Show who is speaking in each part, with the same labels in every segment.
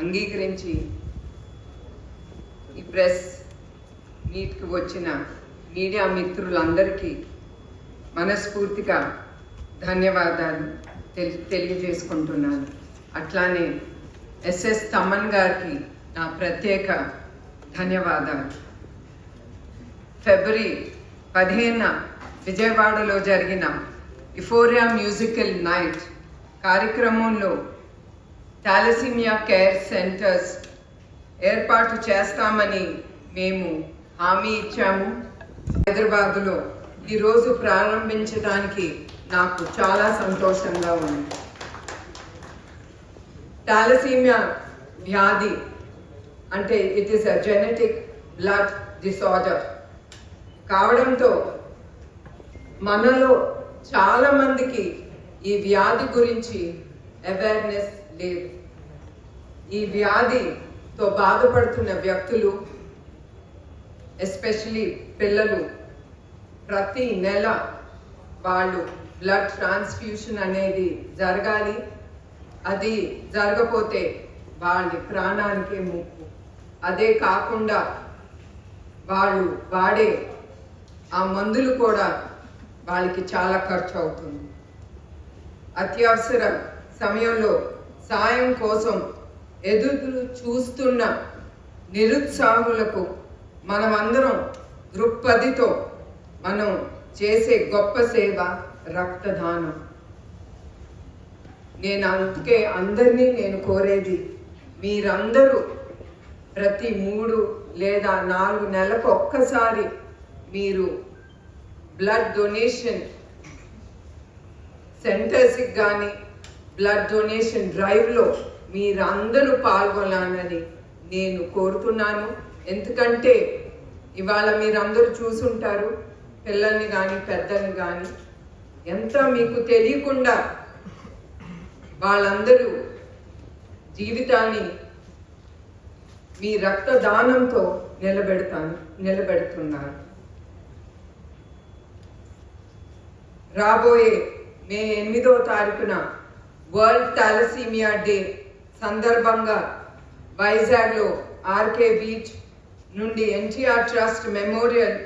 Speaker 1: అంగీకరించి ఈ ప్రెస్ మీట్కి వచ్చిన మీడియా మిత్రులందరికీ మనస్ఫూర్తిగా ధన్యవాదాలు తెలియజేసుకుంటున్నాను. అట్లానే ఎస్ఎస్ తమ్మన్ గారికి నా ప్రత్యేక ధన్యవాదాలు. ఫిబ్రవరి 15 విజయవాడలో జరిగిన యుఫోరియా మ్యూజికల్ నైట్ కార్యక్రమంలో థాలసీమియా కేర్ సెంటర్స్ ఏర్పాటు చేస్తామని మేము హామీ ఇచ్చాము. హైదరాబాదులో ఈరోజు ప్రారంభించడానికి నాకు చాలా సంతోషంగా ఉంది. థాలసీమియా వ్యాధి అంటే it is a genetic blood disorder కావడంతో మనలో చాలా మందికి ఈ వ్యాధి గురించి అవేర్నెస్ లేదు. ఈ వ్యాధితో బాధపడుతున్న వ్యక్తులు, ఎస్పెషలీ పిల్లలు, ప్రతి నెల వాళ్ళు బ్లడ్ ట్రాన్స్ఫ్యూషన్ అనేది జరగాలి. అది జరగపోతే వాళ్ళ ప్రాణానికే ముప్పు. అదే కాకుండా వాళ్ళు వాడే ఆ మందులు కూడా వాళ్ళకి చాలా ఖర్చు అవుతుంది. అత్యవసర సమయంలో సాయం కోసం ఎదురు చూస్తున్న నిరుత్సాహులకు మనమందరం దృక్పథితో మనం చేసే గొప్ప సేవ రక్తదానం. అందుకే అందరినీ నేను కోరేది, మీరందరూ ప్రతి 3 లేదా 4 నెలలకు ఒక్కసారి మీరు బ్లడ్ డొనేషన్ సెంటర్స్కి కానీ బ్లడ్ డొనేషన్ డ్రైవ్లో మీరందరూ పాల్గొనాలని నేను కోరుతున్నాను. ఎందుకంటే ఇవాళ మీరందరూ చూసుంటారు, పిల్లల్ని కానీ పెద్దల్ని కానీ, ఎంత మీకు తెలియకుండా వాళ్ళందరూ జీవితాన్ని మీ రక్తదానంతో నిలబెడుతున్నారు. రాబోయే మే 8వ తారీఖున వరల్డ్ థాలసీమియా డే సందర్భంగా వైజాగ్లో ఆర్కే బీచ్ నుండి ఎన్టీఆర్ ట్రస్ట్ మెమోరియల్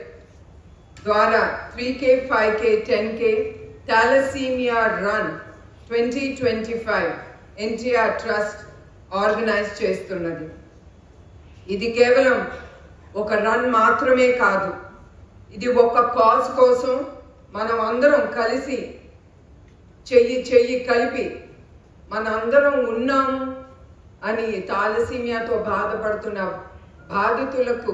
Speaker 1: ద్వారా 3K, 5K, 10K thalassemia run 2025 NTR trust organise చేస్తున్నది. ఇది కేవలం ఒక రన్ మాత్రమే కాదు, ఇది ఒక కాజ్ కోసం మనం అందరం కలిసి చెయ్యి కలిపి మనందరం ఉన్నాము అని థాలసీమియాతో బాధపడుతున్న బాధితులకు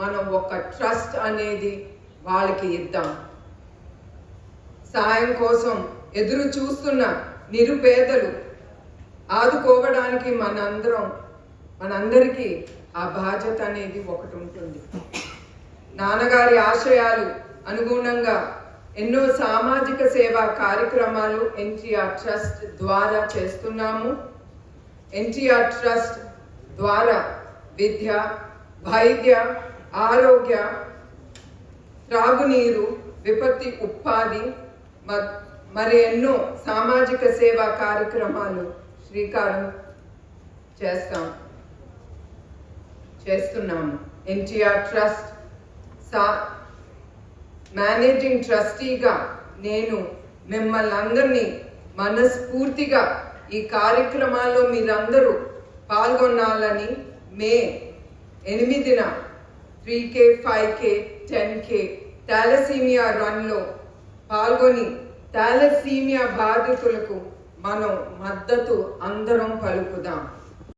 Speaker 1: మనం ఒక ట్రస్ట్ అనేది వాళ్ళకి ఇద్దాం. సాయం కోసం ఎదురు చూస్తున్న నిరుపేదలు ఆదుకోవడానికి మనందరికీ ఆ బాధ్యత అనేది ఒకటి ఉంటుంది. నాన్నగారి ఆశయాలు అనుగుణంగా ఎన్నో సామాజిక సేవా కార్యక్రమాలు ఎన్టీఆర్ ట్రస్ట్ ద్వారా చేస్తున్నాము. ఎన్టీఆర్ ట్రస్ట్ ద్వారా విద్య, వైద్య, ఆరోగ్య, త్రాగునీరు, విపత్తి ఉపాధి మరి ఎన్నో సామాజిక సేవా కార్యక్రమాలు శ్రీకారం చేస్తున్నాము. ఎన్టీఆర్ ట్రస్ట్ మేనేజింగ్ ట్రస్టీగా నేను మిమ్మల్ని అందరినీ మనస్ఫూర్తిగా ఈ కార్యక్రమాల్లో మీరందరూ పాల్గొనాలని మే 8న 3K, 5K, 10K థాలసీమియా రన్లో పాల్గొని థాలసీమియా బాధితులకు మనం మద్దతు అందరం పలుకుదాం.